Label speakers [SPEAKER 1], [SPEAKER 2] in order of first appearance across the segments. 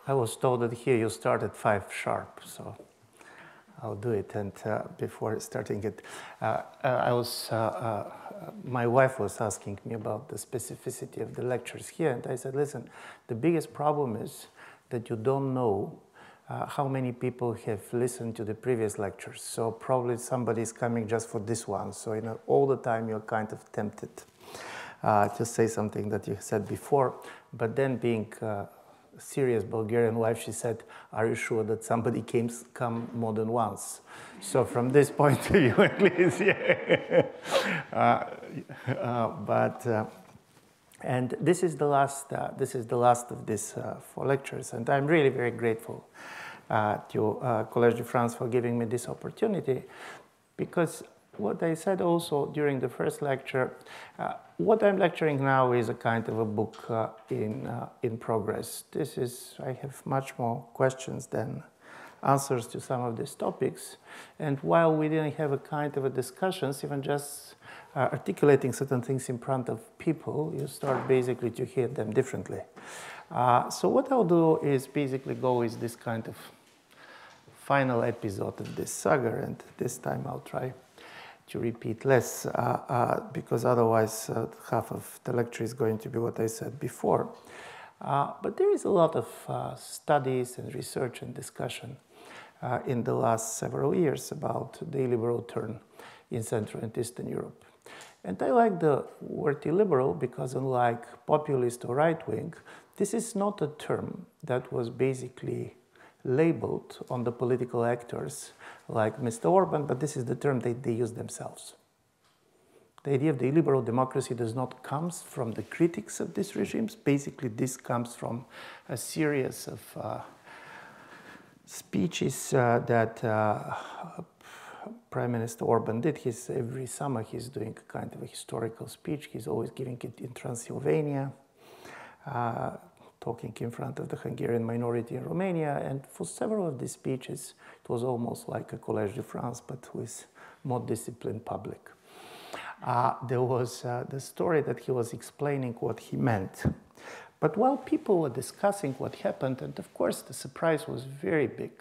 [SPEAKER 1] I was told that here you start at 5 sharp, so I'll do it. And before starting it, my wife was asking me about the specificity of the lectures here, and I said, listen, the biggest problem is that you don't know how many people have listened to the previous lectures. So probably somebody is coming just for this one. So all the time you're kind of tempted to say something that you said before, but then being serious Bulgarian wife, she said, are you sure that somebody come more than once? So from this point of view, at least, yeah. And this is the last of these 4 lectures, and I'm really very grateful to Collège de France for giving me this opportunity, because what I said also during the first lecture, what I'm lecturing now is a kind of a book in progress. I have much more questions than answers to some of these topics. And while we didn't have a kind of a discussions, even just articulating certain things in front of people, you start basically to hear them differently. So what I'll do is basically go with this kind of final episode of this saga, and this time I'll try to repeat less, because otherwise half of the lecture is going to be what I said before. But there is a lot of studies and research and discussion in the last several years about the illiberal turn in Central and Eastern Europe. And I like the word illiberal because, unlike populist or right-wing, this is not a term that was basically labeled on the political actors like Mr. Orban, but this is the term that they use themselves. The idea of the illiberal democracy does not come from the critics of these regimes. Basically, this comes from a series of speeches that Prime Minister Orban did. Every summer he's doing a kind of a historical speech. He's always giving it in Transylvania, talking in front of the Hungarian minority in Romania. And for several of these speeches, it was almost like a Collège de France, but with more disciplined public. There was the story that he was explaining what he meant. But while people were discussing what happened, and of course the surprise was very big,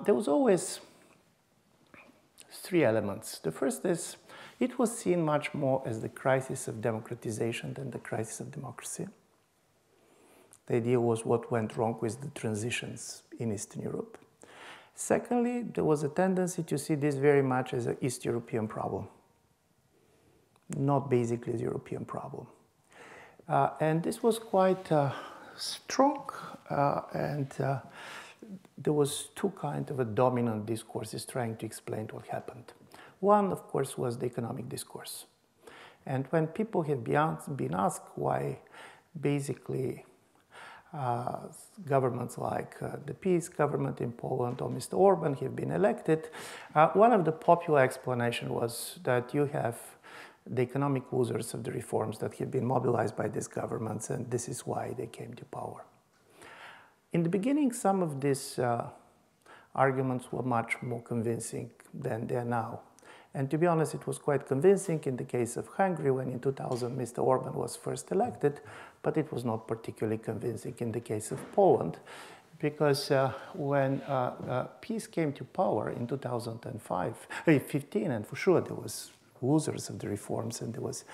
[SPEAKER 1] there was always 3 elements. The first is, it was seen much more as the crisis of democratization than the crisis of democracy. The idea was what went wrong with the transitions in Eastern Europe. Secondly, there was a tendency to see this very much as an East European problem, not basically a European problem. And this was quite strong, and there was 2 kinds of a dominant discourses trying to explain what happened. One, of course, was the economic discourse. And when people have been asked why basically governments like the PiS government in Poland or Mr. Orban have been elected, one of the popular explanations was that you have the economic losers of the reforms that have been mobilized by these governments, and this is why they came to power. In the beginning, some of these arguments were much more convincing than they are now. And to be honest, it was quite convincing in the case of Hungary when in 2000 Mr. Orban was first elected, but it was not particularly convincing in the case of Poland, because when PiS came to power in 2015, and for sure there was losers of the reforms, and there was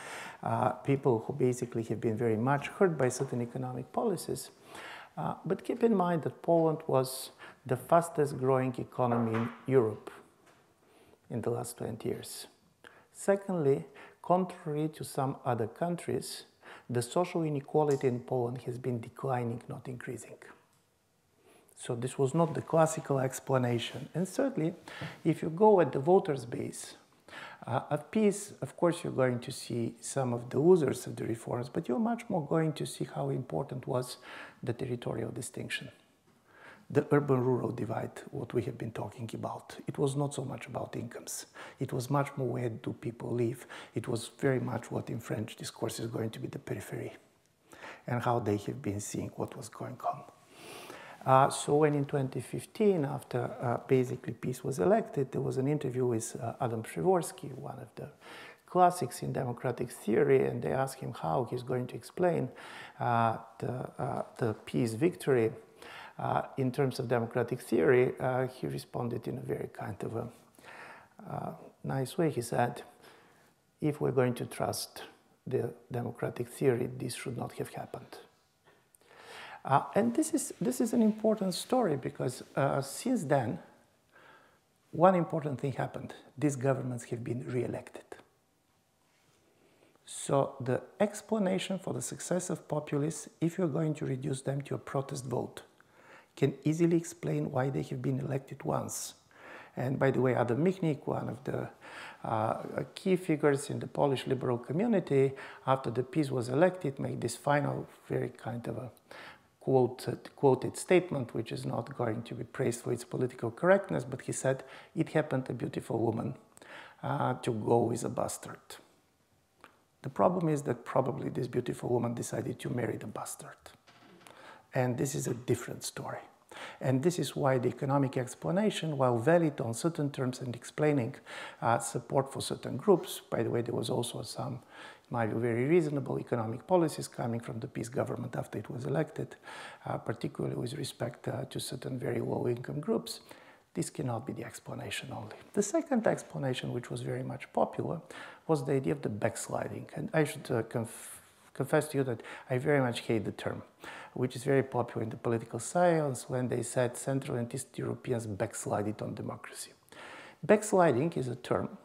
[SPEAKER 1] people who basically have been very much hurt by certain economic policies. But keep in mind that Poland was the fastest growing economy in Europe in the last 20 years. Secondly, contrary to some other countries, the social inequality in Poland has been declining, not increasing. So this was not the classical explanation. And thirdly, if you go at the voters' base of PiS, of course you're going to see some of the losers of the reforms, but you're much more going to see how important was the territorial distinction. The urban-rural divide, what we have been talking about. It was not so much about incomes. It was much more where do people live. It was very much what in French discourse is going to be the periphery, and how they have been seeing what was going on. So when in 2015, after basically PiS was elected, there was an interview with Adam Przeworski, one of the classics in democratic theory, and they asked him how he's going to explain the peace victory in terms of democratic theory. He responded in a very kind of a nice way. He said, if we're going to trust the democratic theory, this should not have happened. And this is an important story because since then, one important thing happened. These governments have been re-elected. So the explanation for the success of populists, if you're going to reduce them to a protest vote, can easily explain why they have been elected once. And by the way, Adam Michnik, one of the key figures in the Polish liberal community, after the PiS was elected, made this final, very kind of a quoted statement, which is not going to be praised for its political correctness, but he said, it happened a beautiful woman to go with a bastard. The problem is that probably this beautiful woman decided to marry the bastard. And this is a different story. And this is why the economic explanation, while valid on certain terms and explaining support for certain groups, by the way, there was also some, in my view, very reasonable economic policies coming from the PiS government after it was elected, particularly with respect to certain very low-income groups. This cannot be the explanation only. The second explanation, which was very much popular, was the idea of the backsliding. And I should confess to you that I very much hate the term, which is very popular in the political science when they said Central and East Europeans backslided on democracy. Backsliding is a term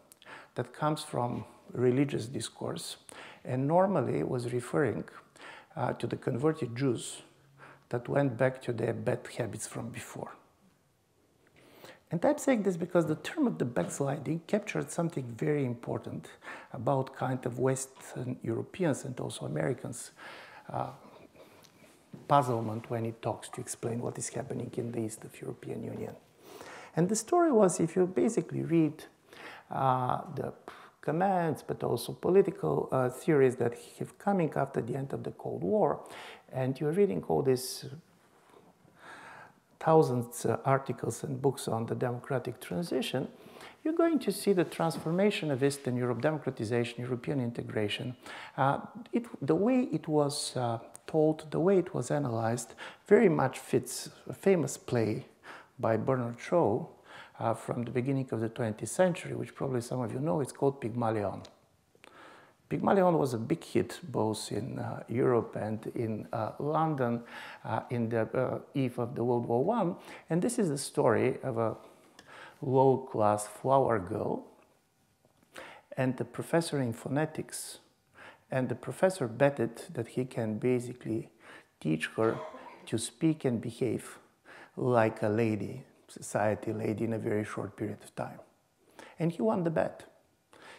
[SPEAKER 1] that comes from religious discourse and normally was referring to the converted Jews that went back to their bad habits from before. And I'm saying this because the term of the backsliding captured something very important about kind of Western Europeans and also Americans' puzzlement when it talks to explain what is happening in the East of European Union. And the story was, if you basically read the comments, but also political theories that have coming after the end of the Cold War, and you're reading all these thousands of articles and books on the democratic transition, you're going to see the transformation of Eastern Europe, democratization, European integration. The way it was told, the way it was analyzed, very much fits a famous play by Bernard Shaw from the beginning of the 20th century, which probably some of you know. It's called Pygmalion. Pygmalion was a big hit both in Europe and in London in the eve of the World War I. And this is the story of a low-class flower girl and the professor in phonetics. And the professor betted that he can basically teach her to speak and behave like a lady, society lady, in a very short period of time. And he won the bet.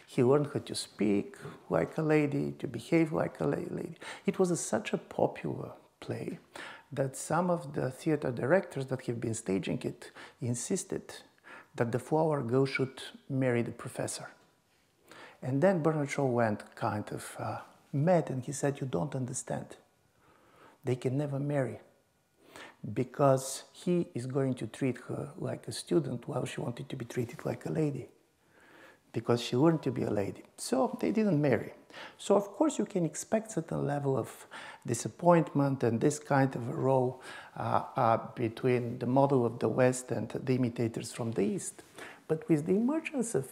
[SPEAKER 1] He learned how to speak like a lady, to behave like a lady. It was such a popular play that some of the theater directors that have been staging it insisted that the flower girl should marry the professor. And then Bernard Shaw went kind of mad and he said, you don't understand. They can never marry because he is going to treat her like a student while she wanted to be treated like a lady, because she learned to be a lady. So they didn't marry. So of course you can expect certain level of disappointment and this kind of a row between the model of the West and the imitators from the East. But with the emergence of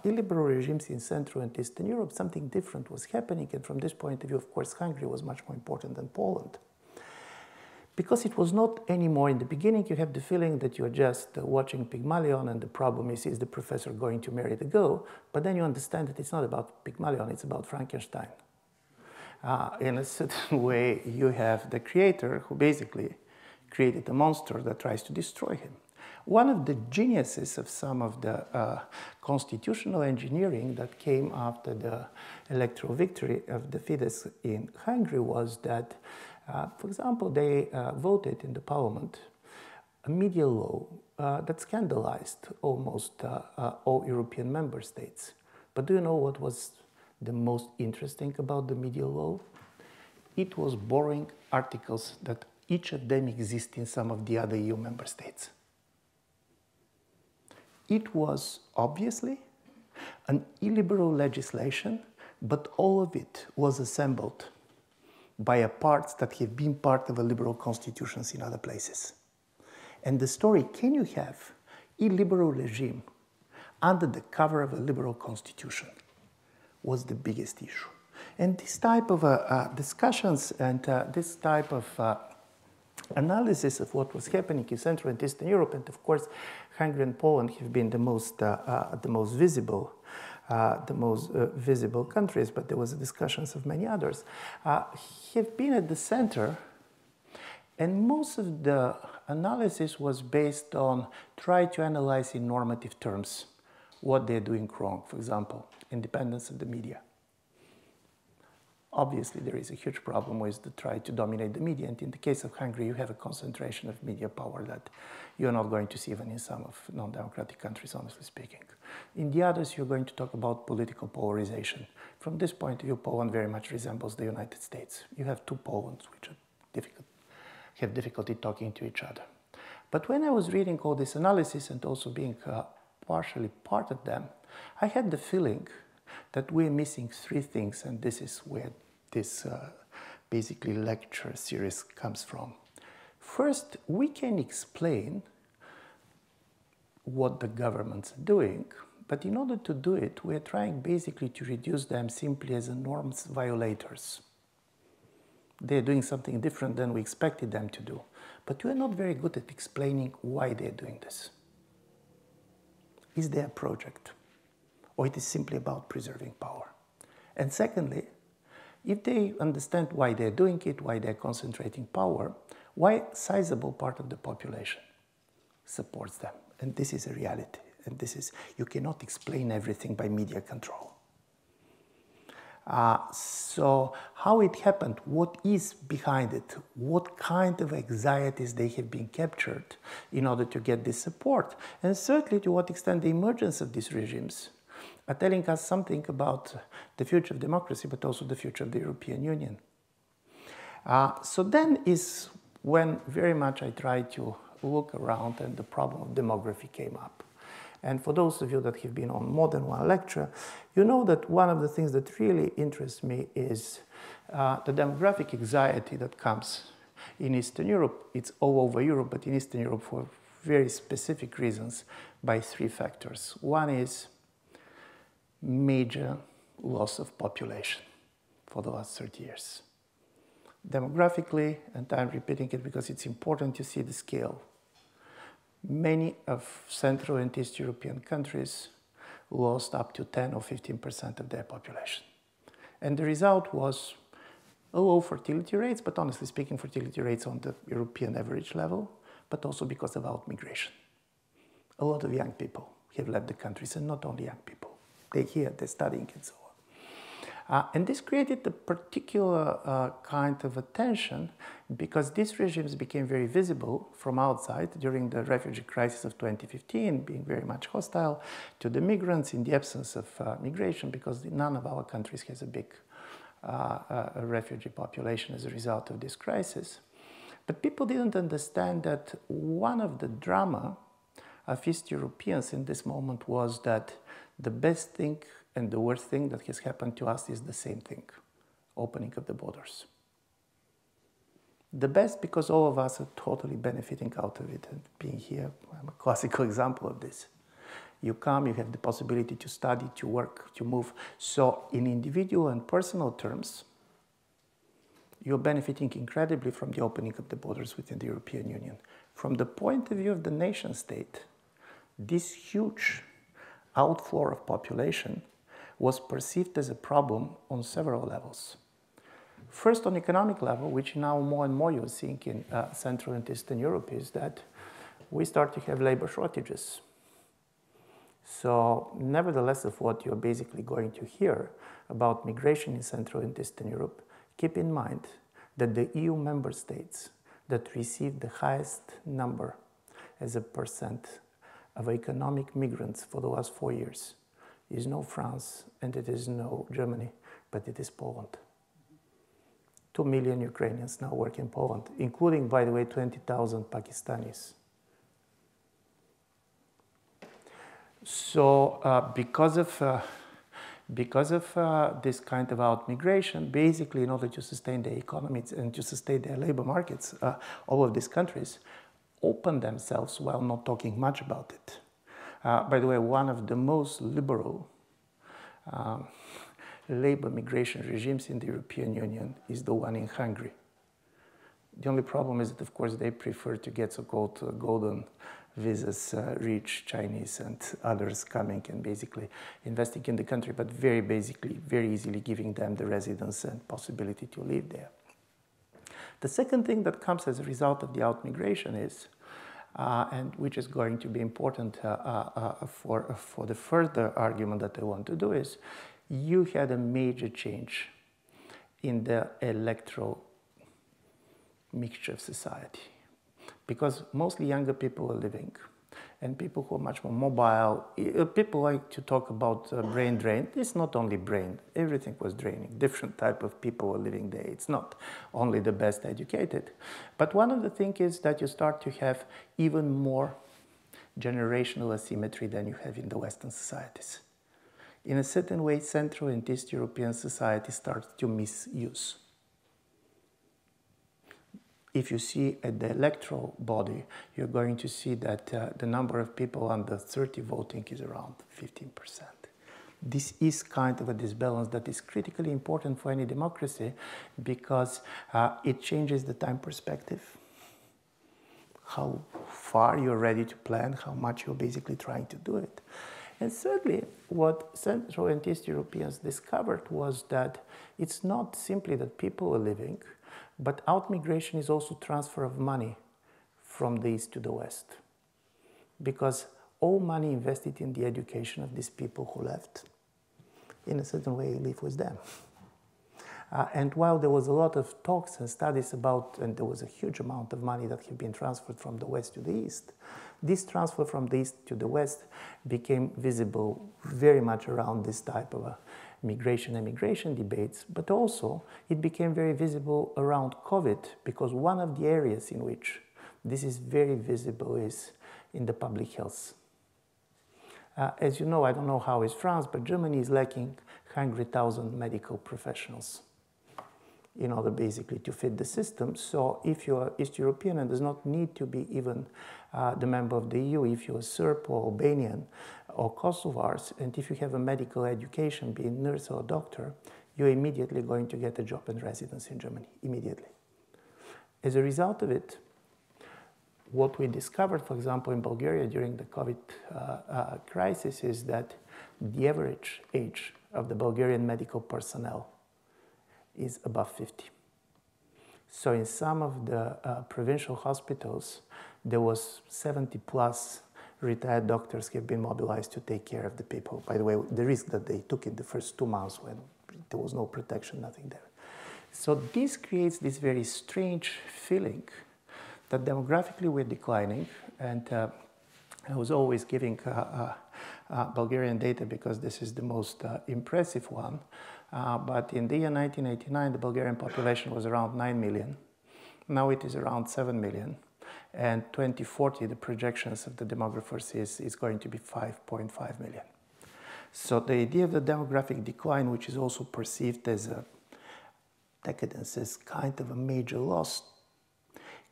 [SPEAKER 1] illiberal regimes in Central and Eastern Europe, something different was happening. And from this point of view, of course, Hungary was much more important than Poland. Because it was not anymore, in the beginning, you have the feeling that you're just watching Pygmalion and the problem is the professor going to marry the girl? But then you understand that it's not about Pygmalion, it's about Frankenstein. In a certain way, you have the creator who basically created a monster that tries to destroy him. One of the geniuses of some of the constitutional engineering that came after the electoral victory of the Fidesz in Hungary was that for example, they voted in the parliament a media law that scandalized almost all European member states. But do you know what was the most interesting about the media law? It was borrowing articles that each of them exist in some of the other EU member states. It was obviously an illiberal legislation, but all of it was assembled by parts that have been part of a liberal constitutions in other places. And the story, can you have illiberal regime under the cover of a liberal constitution, was the biggest issue. And this type of discussions and this type of analysis of what was happening in Central and Eastern Europe, and of course Hungary and Poland have been the most visible countries, but there was discussions of many others, have been at the center, and most of the analysis was based on try to analyze in normative terms what they're doing wrong. For example, independence of the media. Obviously, there is a huge problem with the try to dominate the media, and in the case of Hungary, you have a concentration of media power that you're not going to see even in some of non-democratic countries, honestly speaking. In the others, you're going to talk about political polarization. From this point of view, Poland very much resembles the United States. You have two Polands which have difficulty talking to each other. But when I was reading all this analysis and also being partially part of them, I had the feeling that we're missing three things, and this is where this basically lecture series comes from. First, we can explain what the governments are doing, but in order to do it, we're trying basically to reduce them simply as norms violators. They're doing something different than we expected them to do, but we're not very good at explaining why they're doing this. Is there a project? Or it is simply about preserving power? And secondly, if they understand why they're doing it, why they're concentrating power, why a sizable part of the population supports them? And this is a reality. And this is, you cannot explain everything by media control. So how it happened, what is behind it, what kind of anxieties they have been captured in order to get this support, and certainly to what extent the emergence of these regimes are telling us something about the future of democracy, but also the future of the European Union. So then is when very much I tried to look around and the problem of demography came up. And for those of you that have been on more than one lecture, you know that one of the things that really interests me is the demographic anxiety that comes in Eastern Europe. It's all over Europe, but in Eastern Europe for very specific reasons by three factors. One is major loss of population for the last 30 years. Demographically, and I'm repeating it because it's important to see the scale, many of Central and East European countries lost up to 10 or 15% of their population. And the result was low fertility rates, but honestly speaking, fertility rates on the European average level, but also because of outmigration. A lot of young people have left the countries, and not only young people. They're here, they're studying, and so on. And this created a particular kind of attention because these regimes became very visible from outside during the refugee crisis of 2015, being very much hostile to the migrants in the absence of migration, because none of our countries has a big refugee population as a result of this crisis. But people didn't understand that one of the drama of East Europeans in this moment was that the best thing and the worst thing that has happened to us is the same thing, opening of the borders. The best because all of us are totally benefiting out of it, and being here, I'm a classical example of this. You come, you have the possibility to study, to work, to move. So in individual and personal terms, you're benefiting incredibly from the opening of the borders within the European Union. From the point of view of the nation state, this huge outflow of population was perceived as a problem on several levels. First, on economic level, which now more and more you're seeing in Central and Eastern Europe, is that we start to have labor shortages. So nevertheless of what you're basically going to hear about migration in Central and Eastern Europe, keep in mind that the EU member states that receive the highest number as a percent of economic migrants for the last 4 years is no France and it is no Germany, but it is Poland. 2 million Ukrainians now work in Poland, including, by the way, 20,000 Pakistanis. So because of Because of this kind of out-migration, basically in order to sustain their economies and to sustain their labor markets, all of these countries open themselves while not talking much about it. By the way, one of the most liberal labor migration regimes in the European Union is the one in Hungary. The only problem is that, of course, they prefer to get so-called golden visas, rich Chinese and others coming and basically investing in the country, but very easily giving them the residence and possibility to live there. The second thing that comes as a result of the out-migration is, and which is going to be important for the further argument that I want to do, is you had a major change in the electoral mixture of society, because mostly younger people are living, and people who are much more mobile. People like to talk about brain drain. It's not only brain. Everything was draining. Different type of people were living there. It's not only the best educated. But one of the things is that you start to have even more generational asymmetry than you have in the Western societies. In a certain way, Central and East European society starts to misuse. If you see at the electoral body, you're going to see that the number of people under 30 voting is around 15%. This is kind of a disbalance that is critically important for any democracy, because it changes the time perspective, how far you're ready to plan, how much you're basically trying to do it. And thirdly, what Central and East Europeans discovered was that it's not simply that people are living, but out-migration is also transfer of money from the East to the West. Because all money invested in the education of these people who left, in a certain way, live with them. And while there was a lot of talks and studies about, and there was a huge amount of money that had been transferred from the West to the East, this transfer from the East to the West became visible very much around this type of migration and immigration debates, but also it became very visible around COVID, because one of the areas in which this is very visible is in the public health. As you know, I don't know how is France, but Germany is lacking 100,000 medical professionals in order basically to fit the system. So if you're East European and does not need to be even the member of the EU, if you're Serb or Albanian or Kosovars, and if you have a medical education, be a nurse or a doctor, you're immediately going to get a job and residence in Germany, immediately. As a result of it, what we discovered, for example, in Bulgaria during the COVID crisis is that the average age of the Bulgarian medical personnel is above 50. So in some of the provincial hospitals, there was 70 plus retired doctors have been mobilized to take care of the people. By the way, the risk that they took in the first 2 months when there was no protection, nothing there. So this creates this very strange feeling that demographically we're declining, and I was always giving Bulgarian data because this is the most impressive one. But in the year 1989, the Bulgarian population was around 9 million. Now it is around 7 million. And 2040, the projections of the demographers is going to be 5.5 million. So the idea of the demographic decline, which is also perceived as a decadence, as kind of a major loss,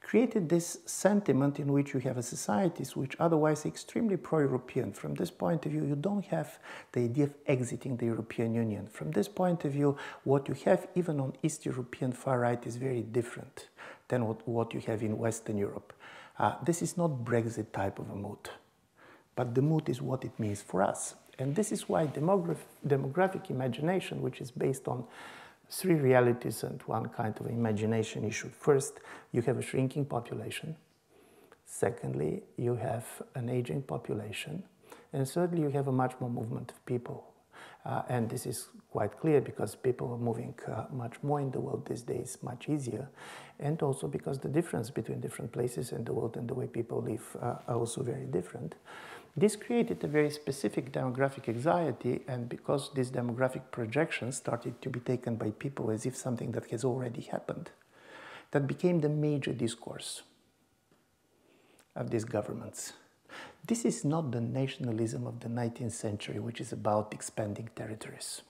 [SPEAKER 1] created this sentiment in which you have a societies which otherwise extremely pro-European. From this point of view, you don't have the idea of exiting the European Union. From this point of view, what you have even on East European far right is very different than what you have in Western Europe. This is not Brexit type of a mood, but the mood is what it means for us. And this is why demographic imagination, which is based on 3 realities and one kind of imagination issue. First, you have a shrinking population. Secondly, you have an aging population. And thirdly, you have a much more movement of people. And this is quite clear because people are moving much more in the world these days, much easier. And also because the difference between different places in the world and the way people live are also very different. This created a very specific demographic anxiety, and because these demographic projections started to be taken by people as if something that has already happened, that became the major discourse of these governments. This is not the nationalism of the 19th century, which is about expanding territories.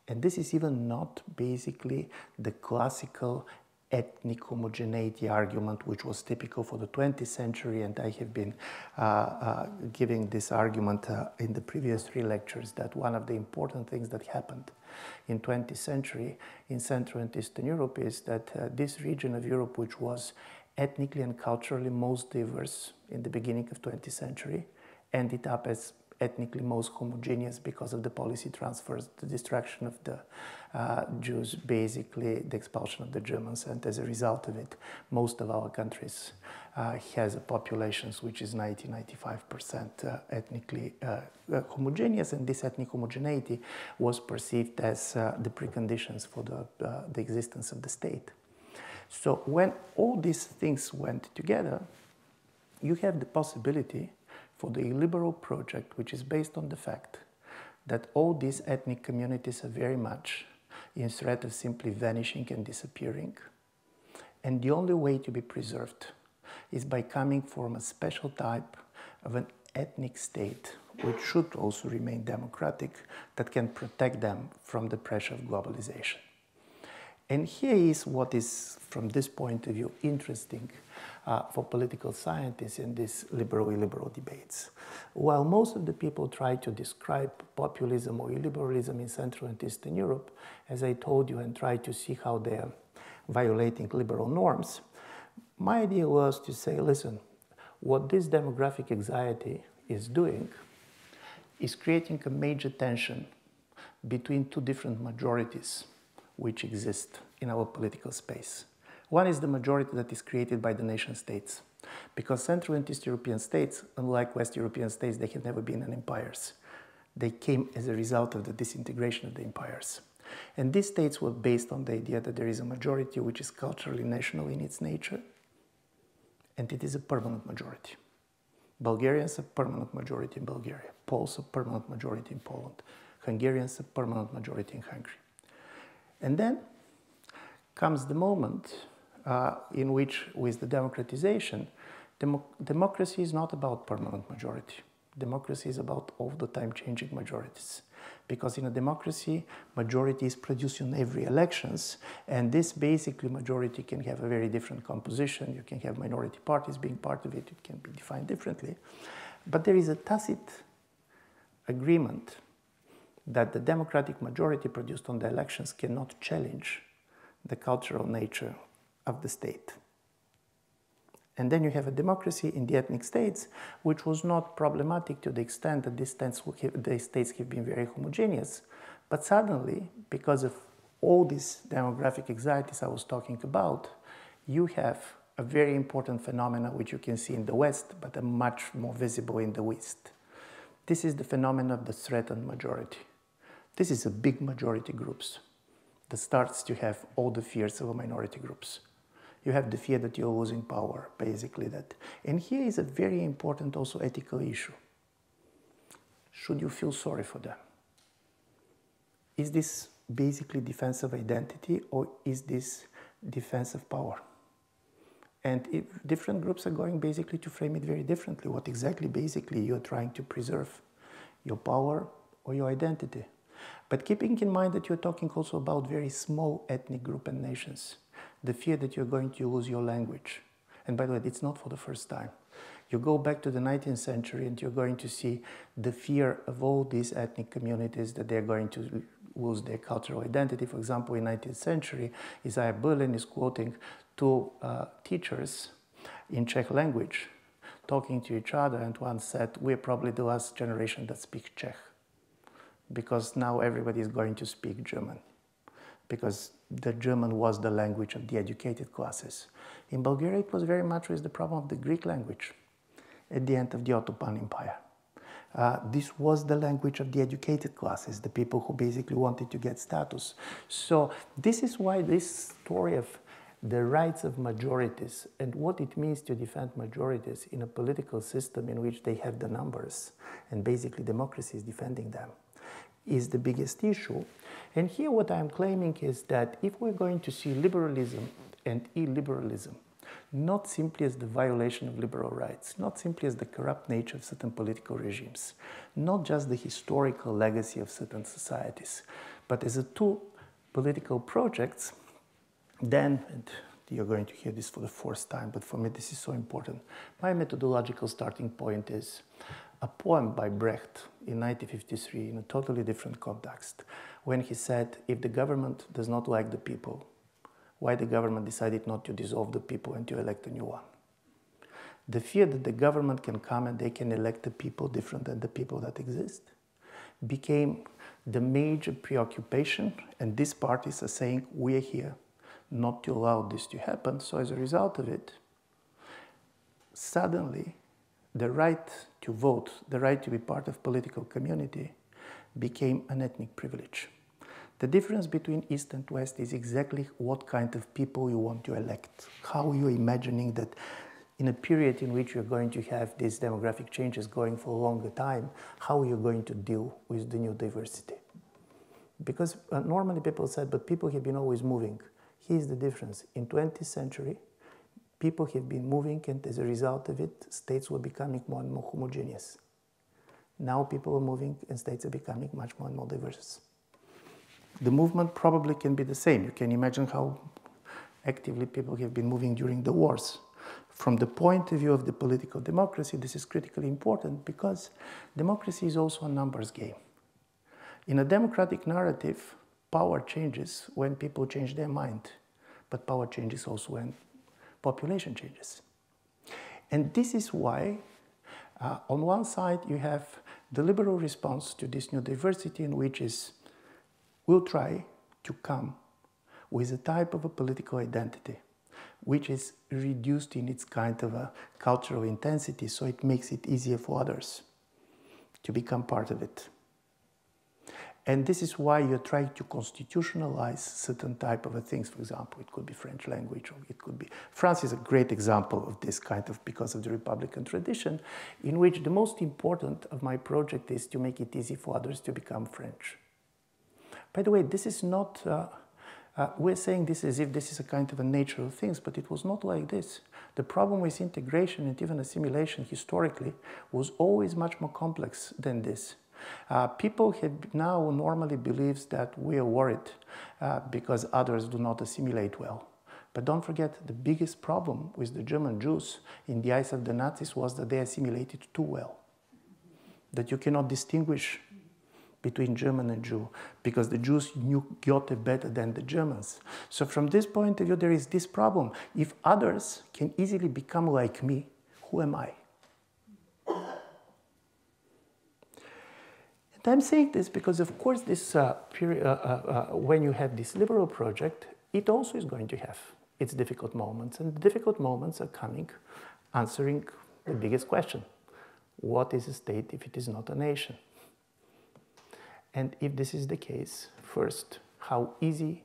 [SPEAKER 1] And this is even not basically the classical ethnic homogeneity argument, which was typical for the 20th century, and I have been giving this argument in the previous 3 lectures, that one of the important things that happened in 20th century in Central and Eastern Europe is that this region of Europe, which was ethnically and culturally most diverse in the beginning of 20th century, ended up as ethnically most homogeneous because of the policy transfers, the destruction of the Jews, basically the expulsion of the Germans, and as a result of it, most of our countries has a population which is 90–95% ethnically homogeneous, and this ethnic homogeneity was perceived as the preconditions for the existence of the state. So when all these things went together, you have the possibility for the illiberal project, which is based on the fact that all these ethnic communities are very much in threat of simply vanishing and disappearing. And the only way to be preserved is by coming from a special type of an ethnic state, which should also remain democratic, that can protect them from the pressure of globalization. And here is what is, from this point of view, interesting for political scientists in these liberal-illiberal debates. While most of the people try to describe populism or illiberalism in Central and Eastern Europe, as I told you, and try to see how they are violating liberal norms, my idea was to say, listen, what this demographic anxiety is doing is creating a major tension between 2 different majorities which exist in our political space. One is the majority that is created by the nation states, because Central and East European states, unlike West European states, they have never been empires. They came as a result of the disintegration of the empires. And these states were based on the idea that there is a majority which is culturally national in its nature, and it is a permanent majority. Bulgarians are a permanent majority in Bulgaria. Poles are a permanent majority in Poland. Hungarians are a permanent majority in Hungary. And then comes the moment in which, with the democratization, democracy is not about permanent majority. Democracy is about all the time changing majorities. Because in a democracy, majority is produced in every elections, and this basically majority can have a very different composition. You can have minority parties being part of it. It can be defined differently. But there is a tacit agreement that the democratic majority produced on the elections cannot challenge the cultural nature of the state. And then you have a democracy in the ethnic states, which was not problematic to the extent that the states have been very homogeneous. But suddenly, because of all these demographic anxieties I was talking about, you have a very important phenomenon which you can see in the West, but a much more visible in the West. This is the phenomenon of the threatened majority. This is a big majority groups that starts to have all the fears of a minority groups. You have the fear that you're losing power, basically that. And here is a very important also ethical issue. Should you feel sorry for them? Is this basically defense of identity, or is this defense of power? And if different groups are going basically to frame it very differently, what exactly basically you're trying to preserve, your power or your identity. But keeping in mind that you're talking also about very small ethnic group and nations, the fear that you're going to lose your language. And by the way, it's not for the first time. You go back to the 19th century and you're going to see the fear of all these ethnic communities that they're going to lose their cultural identity. For example, in the 19th century, Isaiah Berlin is quoting 2 teachers in Czech language talking to each other, and one said, we're probably the last generation that speaks Czech, because now everybody is going to speak German, because the German was the language of the educated classes. In Bulgaria, it was very much with the problem of the Greek language at the end of the Ottoman Empire. This was the language of the educated classes, the people who basically wanted to get status. So this is why this story of the rights of majorities and what it means to defend majorities in a political system in which they have the numbers, and basically democracy is defending them, is the biggest issue. And here what I'm claiming is that if we're going to see liberalism and illiberalism not simply as the violation of liberal rights, not simply as the corrupt nature of certain political regimes, not just the historical legacy of certain societies, but as two political projects, then, and you're going to hear this for the fourth time, but for me this is so important, my methodological starting point is a poem by Brecht in 1953 in a totally different context, when he said, if the government does not like the people, why the government decided not to dissolve the people and to elect a new one? The fear that the government can come and they can elect the people different than the people that exist became the major preoccupation, and these parties are saying, we're here not to allow this to happen. So as a result of it, suddenly the right to vote, the right to be part of political community became an ethnic privilege. The difference between East and West is exactly what kind of people you want to elect. How you're imagining that in a period in which you're going to have these demographic changes going for a longer time, how you're going to deal with the new diversity. Because normally people said, but people have been always moving. Here's the difference. In 20th century, people have been moving, and as a result of it, states were becoming more and more homogeneous. Now people are moving, and states are becoming much more and more diverse. The movement probably can be the same. You can imagine how actively people have been moving during the wars. From the point of view of the political democracy, this is critically important because democracy is also a numbers game. In a democratic narrative, power changes when people change their mind, but power changes also when population changes. And this is why, on one side, you have the liberal response to this new diversity, in which is we'll try to come with a type of a political identity which is reduced in its kind of a cultural intensity, so it makes it easier for others to become part of it. And this is why you're trying to constitutionalize certain type of things. For example, it could be French language, or it could be... France is a great example of this kind of, because of the Republican tradition, in which the most important of my project is to make it easy for others to become French. By the way, this is not, we're saying this as if this is a kind of a natural thing, but it was not like this. The problem with integration and even assimilation historically was always much more complex than this. People have now normally believes that we are worried because others do not assimilate well. But don't forget, the biggest problem with the German Jews in the eyes of the Nazis was that they assimilated too well. That you cannot distinguish between German and Jew, because the Jews knew Goethe better than the Germans. So from this point of view, there is this problem. If others can easily become like me, who am I? And I'm saying this because, of course, this when you have this liberal project, it also is going to have its difficult moments. And the difficult moments are coming answering the biggest question. What is a state if it is not a nation? And if this is the case, first, how easy,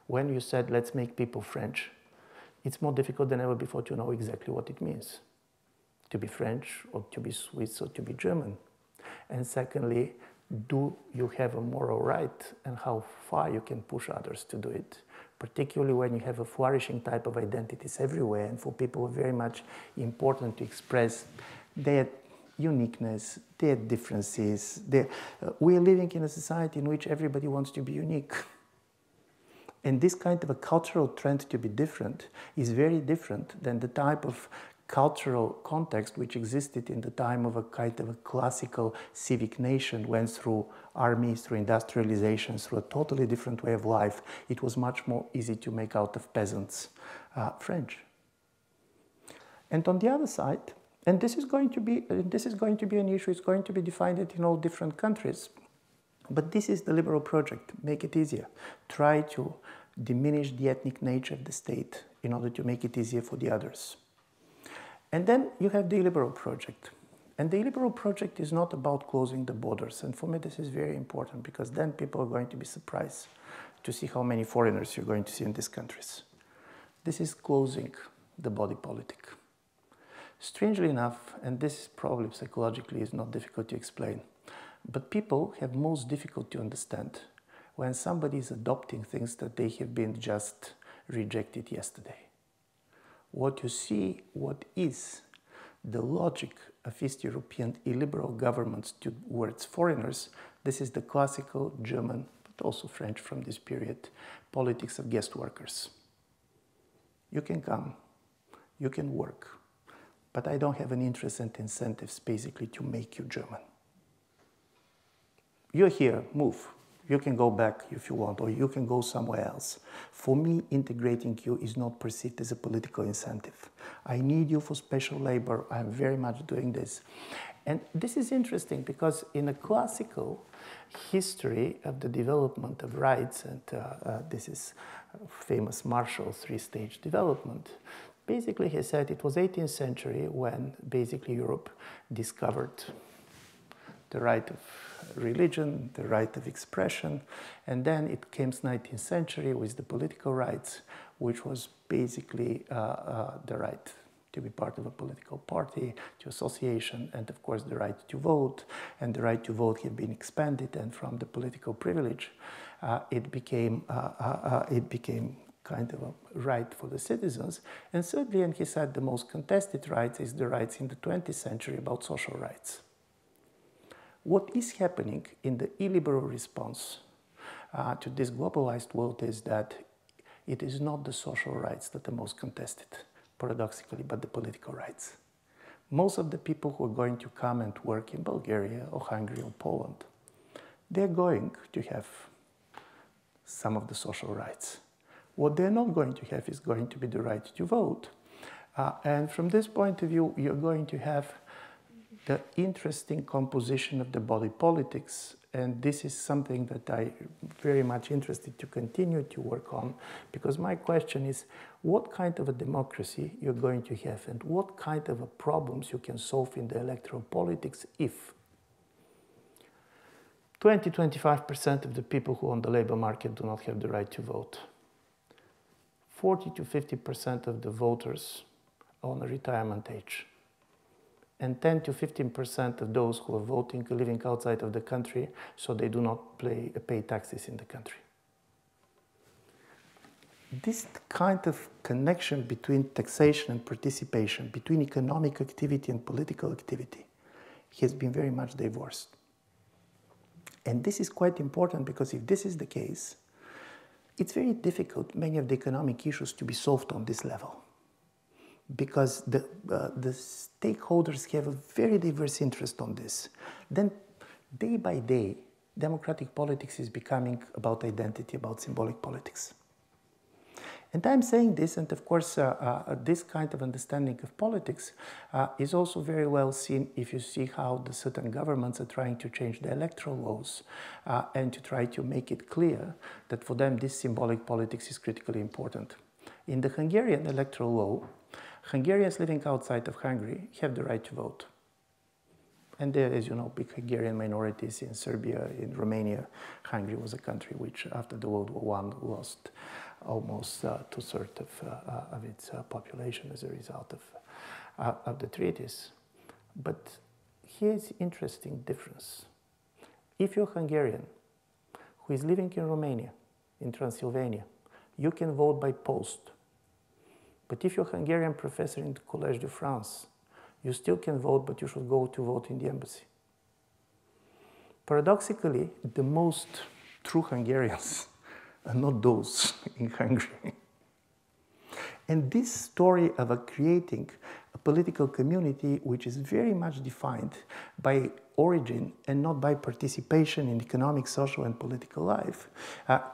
[SPEAKER 1] when you said, let's make people French, it's more difficult than ever before to know exactly what it means to be French, or to be Swiss, or to be German. And secondly, do you have a moral right, and how far you can push others to do it, particularly when you have a flourishing type of identities everywhere, and for people very much important to express their uniqueness, their differences. We're living in a society in which everybody wants to be unique. And this kind of a cultural trend to be different is very different than the type of cultural context which existed in the time of a kind of a classical civic nation, went through armies, through industrialization, through a totally different way of life. It was much more easy to make out of peasants French. And on the other side, and this is going to be an issue. It's going to be defined in all different countries. But this is the liberal project. Make it easier. Try to diminish the ethnic nature of the state in order to make it easier for the others. And then you have the illiberal project. And the illiberal project is not about closing the borders. And for me, this is very important, because then people are going to be surprised to see how many foreigners you're going to see in these countries. This is closing the body politic. Strangely enough, and this probably psychologically is not difficult to explain, but people have most difficult to understand when somebody is adopting things that they have been just rejected yesterday. what you see, what is the logic of East European illiberal governments towards foreigners, this is the classical German, but also French from this period, politics of guest workers. You can come, you can work, but I don't have an interest and incentives basically to make you German. You're here, move. You can go back if you want, or you can go somewhere else. For me, integrating you is not perceived as a political incentive. I need you for special labor. I'm very much doing this. And this is interesting because in a classical history of the development of rights, and this is famous Marshall three-stage development, basically he said it was 18th century when basically Europe discovered the right of religion, the right of expression, and then it came 19th century with the political rights, which was basically the right to be part of a political party, to association, and of course the right to vote. And the right to vote had been expanded, and from the political privilege, it became kind of a right for the citizens. And thirdly, and he said the most contested rights is the rights in the 20th century about social rights. What is happening in the illiberal response to this globalized world is that it is not the social rights that are most contested, paradoxically, but the political rights. Most of the people who are going to come and work in Bulgaria or Hungary or Poland, they're going to have some of the social rights. What they're not going to have is going to be the right to vote. And from this point of view, you're going to have the interesting composition of the body politics, and this is something that I'm very much interested to continue to work on, because my question is, what kind of a democracy you're going to have, and what kind of problems you can solve in the electoral politics if 20–25% of the people who are on the labor market do not have the right to vote, 40 to 50% of the voters are on a retirement age, and 10 to 15% of those who are voting are living outside of the country, so they do not pay taxes in the country. This kind of connection between taxation and participation, between economic activity and political activity, has been very much divorced. And this is quite important because if this is the case, it's very difficult, many of the economic issues, to be solved on this level, because the stakeholders have a very diverse interest on this. Then, day by day, democratic politics is becoming about identity, about symbolic politics. And I'm saying this, and of course, this kind of understanding of politics is also very well seen if you see how the certain governments are trying to change the electoral laws and to try to make it clear that for them this symbolic politics is critically important. In the Hungarian electoral law, Hungarians living outside of Hungary have the right to vote. And there, as you know, big Hungarian minorities in Serbia, in Romania. Hungary was a country which, after the World War I, lost almost 2/3 of its population as a result of the treaties. But here's an interesting difference. If you're Hungarian who is living in Romania, in Transylvania, you can vote by post. But if you're a Hungarian professor in the Collège de France, you still can vote, but you should go to vote in the embassy. Paradoxically, the most true Hungarians are not those in Hungary. And this story of creating a political community which is very much defined by origin and not by participation in economic, social, and political life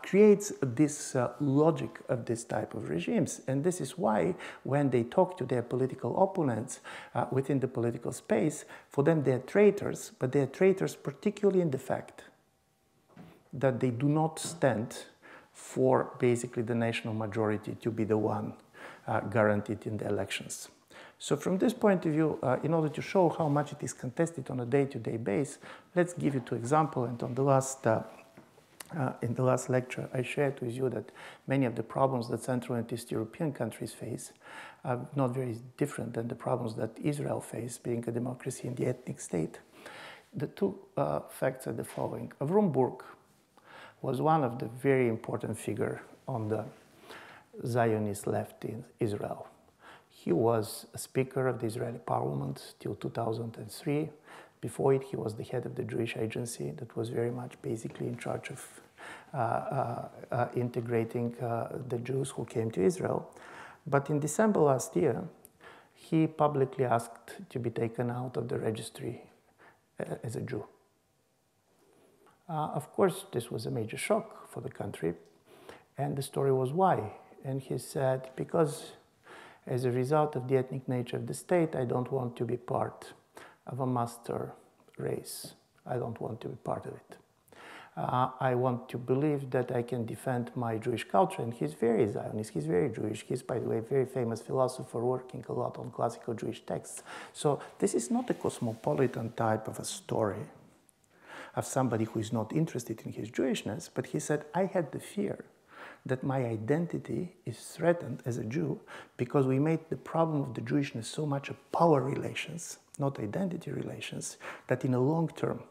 [SPEAKER 1] creates this logic of this type of regimes. And this is why when they talk to their political opponents within the political space, for them they're traitors, but they're traitors particularly in the fact that they do not stand for basically the national majority to be the one guaranteed in the elections. So from this point of view, in order to show how much it is contested on a day-to-day basis, let's give you two examples. And on the last, in the last lecture, I shared with you that many of the problems that Central and East European countries face are not very different than the problems that Israel faces, being a democracy in the ethnic state. The two facts are the following. Avram Burg was one of the very important figures on the Zionist left in Israel. He was a speaker of the Israeli parliament till 2003. Before it, he was the head of the Jewish agency that was very much basically in charge of integrating the Jews who came to Israel. But in December last year, he publicly asked to be taken out of the registry as a Jew. Of course, this was a major shock for the country, and the story was why. And he said, because as a result of the ethnic nature of the state, I don't want to be part of a master race. I don't want to be part of it. I want to believe that I can defend my Jewish culture. And he's very Zionist, he's very Jewish. He's, by the way, a very famous philosopher working a lot on classical Jewish texts. So this is not a cosmopolitan type of a story of somebody who is not interested in his Jewishness, but he said, I had the fear that my identity is threatened as a Jew because we made the problem of the Jewishness so much a power relations, not identity relations, that in the long term,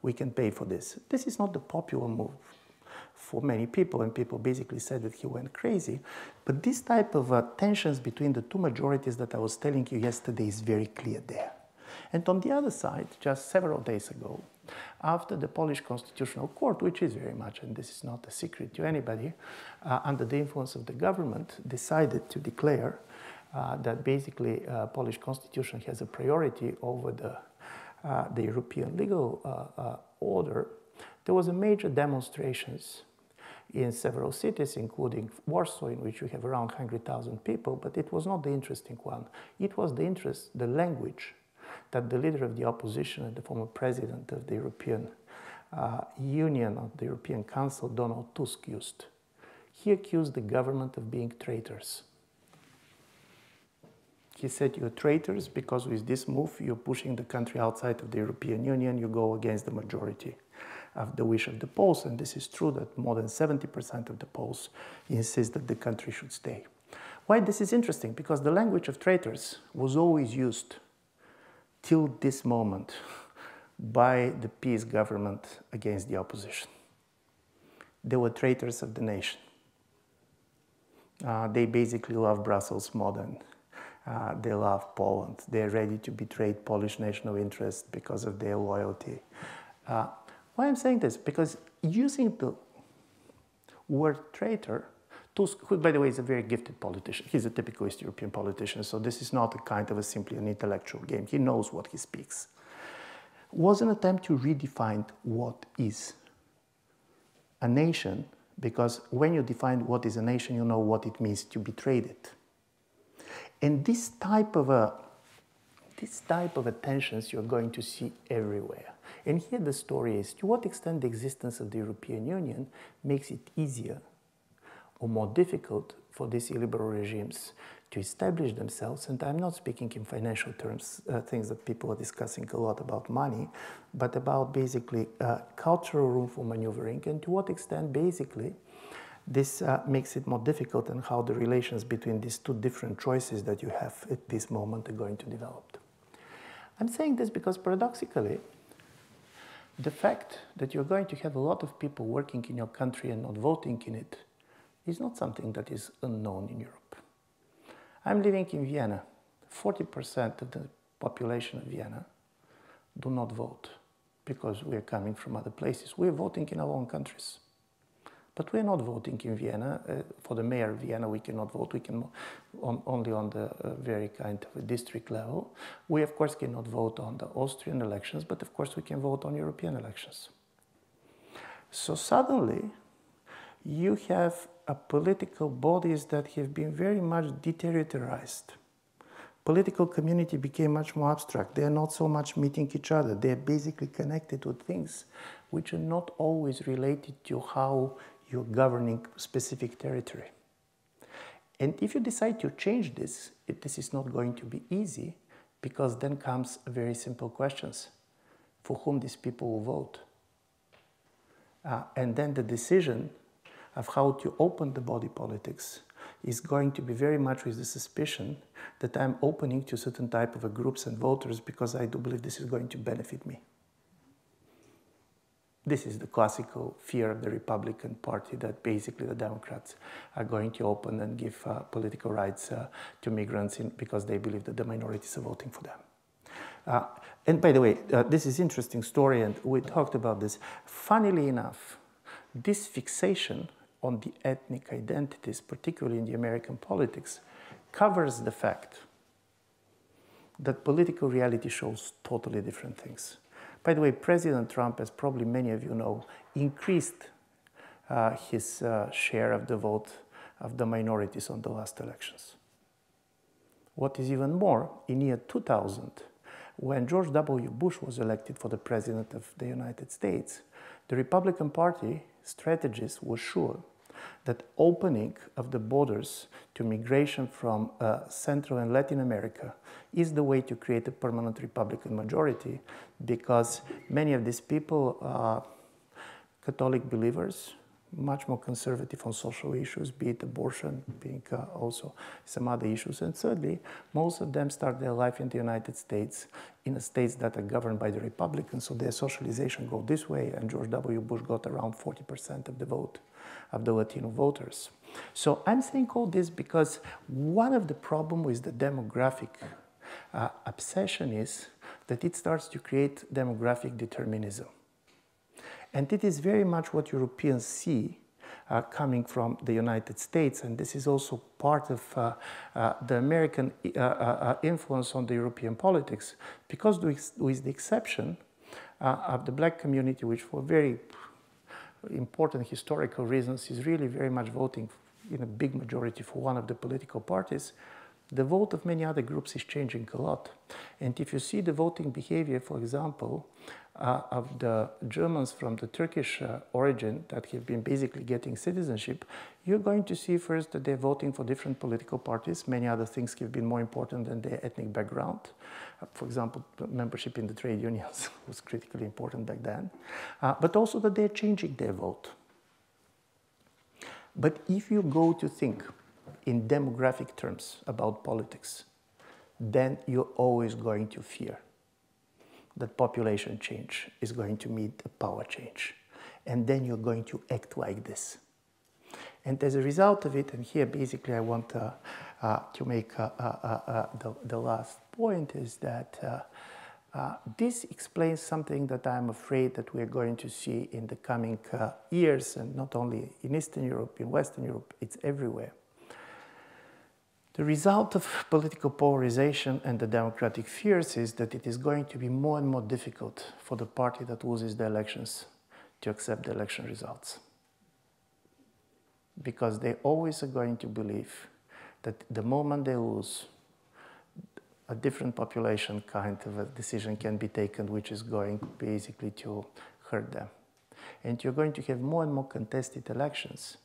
[SPEAKER 1] we can pay for this. This is not the popular move for many people, and people basically said that he went crazy. But this type of tensions between the two majorities that I was telling you yesterday is very clear there. And on the other side, just several days ago, after the Polish Constitutional Court, which is very much, and this is not a secret to anybody, under the influence of the government, decided to declare that basically Polish constitution has a priority over the European legal order, there was a major demonstrations in several cities, including Warsaw, in which we have around 100,000 people, but it was not the interesting one. It was the language that the leader of the opposition and the former president of the European Union, of the European Council, Donald Tusk, used. He accused the government of being traitors. He said, you're traitors because with this move, you're pushing the country outside of the European Union, you go against the majority of the wish of the Poles, and this is true that more than 70% of the Poles insist that the country should stay. Why this is interesting? Because the language of traitors was always used till this moment by the peace government against the opposition. They were traitors of the nation. They basically love Brussels more than they love Poland. They're ready to betray Polish national interest because of their loyalty. Why I'm saying this? Because using the word traitor, Tusk, who by the way is a very gifted politician, he's a typical East European politician, so this is not a kind of simply an intellectual game. He knows what he speaks. Was an attempt to redefine what is a nation, because when you define what is a nation, you know what it means to betray it. And this type of tensions you're going to see everywhere. And here the story is, to what extent the existence of the European Union makes it easier or more difficult for these illiberal regimes to establish themselves. And I'm not speaking in financial terms, things that people are discussing a lot about money, but about basically cultural room for maneuvering, and to what extent basically this makes it more difficult, and how the relations between these two different choices that you have at this moment are going to develop. I'm saying this because paradoxically, the fact that you're going to have a lot of people working in your country and not voting in it is not something that is unknown in Europe. I'm living in Vienna. 40% of the population of Vienna do not vote because we are coming from other places. We are voting in our own countries. But we are not voting in Vienna. For the mayor of Vienna, we cannot vote. We can only on the very kind of a district level. We, of course, cannot vote on the Austrian elections, but of course we can vote on European elections. So suddenly, you have political bodies that have been very much deteriorated. Political community became much more abstract. They are not so much meeting each other. They are basically connected with things which are not always related to how you're governing specific territory. And if you decide to change this, this is not going to be easy, because then comes a very simple questions. For whom these people will vote? And then the decision of how to open the body politics is going to be very much with the suspicion that I'm opening to certain type of groups and voters because I do believe this is going to benefit me. this is the classical fear of the Republican Party, that basically the Democrats are going to open and give political rights to migrants because they believe that the minorities are voting for them. And by the way, this is an interesting story, and we talked about this. Funnily enough, this fixation on the ethnic identities, particularly in the American politics, covers the fact that political reality shows totally different things. By the way, President Trump, as probably many of you know, increased his share of the vote of the minorities on the last elections. What is even more, in year 2000, when George W. Bush was elected for the President of the United States, the Republican Party strategists were sure that opening of the borders to migration from Central and Latin America is the way to create a permanent Republican majority, because many of these people are Catholic believers, much more conservative on social issues, be it abortion, being also some other issues. And thirdly, most of them start their life in the United States, in the states that are governed by the Republicans, so their socialization goes this way, and George W. Bush got around 40% of the vote of the Latino voters. So I'm saying all this because one of the problems with the demographic obsession is that it starts to create demographic determinism. And it is very much what Europeans see coming from the United States, and this is also part of the American influence on the European politics, because with the exception of the black community, which for very important historical reasons is really very much voting in a big majority for one of the political parties, the vote of many other groups is changing a lot. And if you see the voting behavior, for example, of the Germans from the Turkish origin that have been basically getting citizenship, you're going to see first that they're voting for different political parties. Many other things have been more important than their ethnic background. For example, membership in the trade unions was critically important back then. But also that they're changing their vote. But if you go to think in demographic terms about politics, then you're always going to fear that population change is going to meet a power change. And then you're going to act like this. And as a result of it, and here basically I want to make the last point, is that this explains something that I'm afraid that we're going to see in the coming years, and not only in Eastern Europe, in Western Europe, it's everywhere. The result of political polarization and the democratic fears is that it is going to be more and more difficult for the party that loses the elections to accept the election results. Because they always are going to believe that the moment they lose, a different population kind of a decision can be taken, which is going basically to hurt them. And you're going to have more and more contested elections,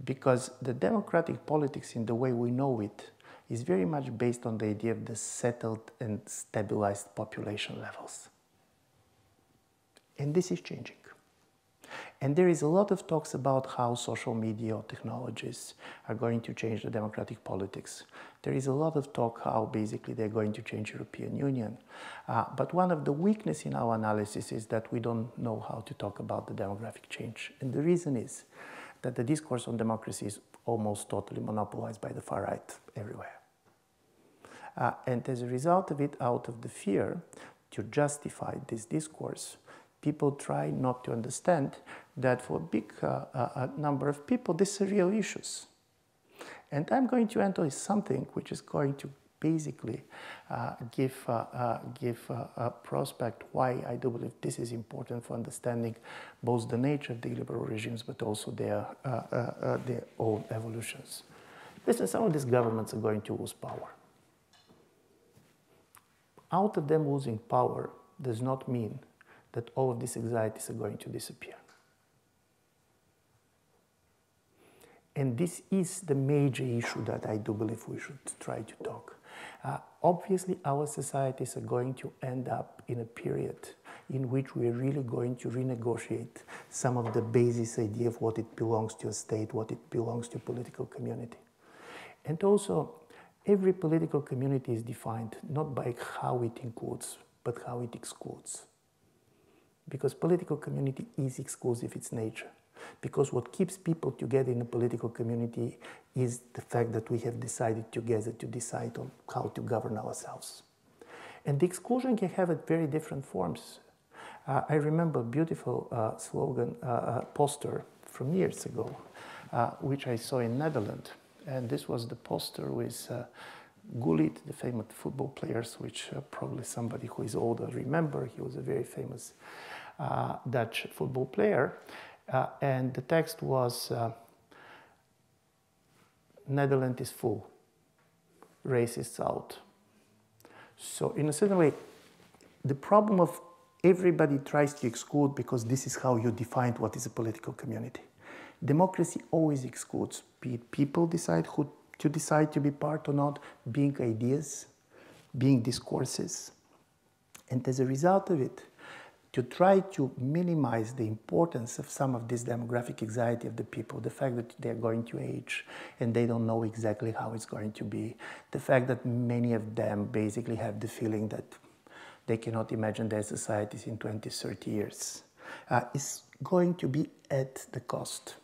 [SPEAKER 1] because the democratic politics in the way we know it is very much based on the idea of the settled and stabilized population levels. And this is changing. And there is a lot of talks about how social media or technologies are going to change the democratic politics. There is a lot of talk how basically they're going to change European Union. But one of the weaknesses in our analysis is that we don't know how to talk about the demographic change. And the reason is that the discourse on democracy is almost totally monopolized by the far right everywhere. And as a result of it, out of the fear to justify this discourse, people try not to understand that for a big number of people, these are real issues. And I'm going to enter something which is going to basically give a prospect why I do believe this is important for understanding both the nature of the liberal regimes, but also their own evolutions. Listen, some of these governments are going to lose power. Out of them losing power does not mean that all of these anxieties are going to disappear. And this is the major issue that I do believe we should try to talk. Obviously, our societies are going to end up in a period in which we're really going to renegotiate some of the basis idea of what it belongs to a state, what it belongs to a political community. And also, every political community is defined not by how it includes, but how it excludes. because political community is exclusive its nature. Because what keeps people together in a political community is the fact that we have decided together to decide on how to govern ourselves. And the exclusion can have very different forms. I remember a beautiful slogan, poster from years ago, which I saw in Netherlands. And this was the poster with Gullit, the famous football players, which probably somebody who is older remember. He was a very famous Dutch football player. And the text was, Netherlands is full, racists out. So in a certain way, the problem of everybody tries to exclude because this is how you define what is a political community. Democracy always excludes. Be it people decide who to decide to be part or not, being ideas, being discourses. And as a result of it, to try to minimize the importance of some of this demographic anxiety of the people, the fact that they're going to age and they don't know exactly how it's going to be, the fact that many of them basically have the feeling that they cannot imagine their societies in 20, 30 years, is going to be at the cost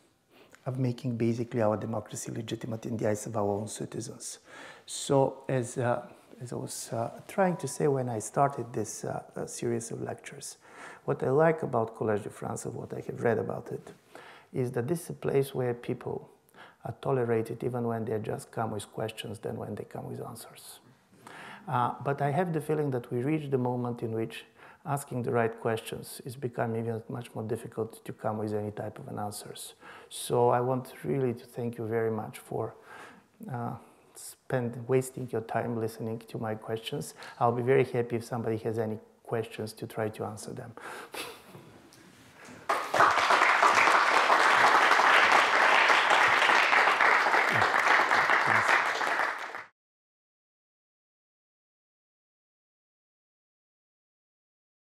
[SPEAKER 1] of making basically our democracy legitimate in the eyes of our own citizens. So as I was trying to say when I started this series of lectures, what I like about Collège de France, of what I have read about it, is that this is a place where people are tolerated even when they just come with questions than when they come with answers. But I have the feeling that we reach the moment in which asking the right questions is becoming even much more difficult to come with any type of an answers. So I want really to thank you very much for wasting your time listening to my questions. I'll be very happy if somebody has any questions to try to answer them.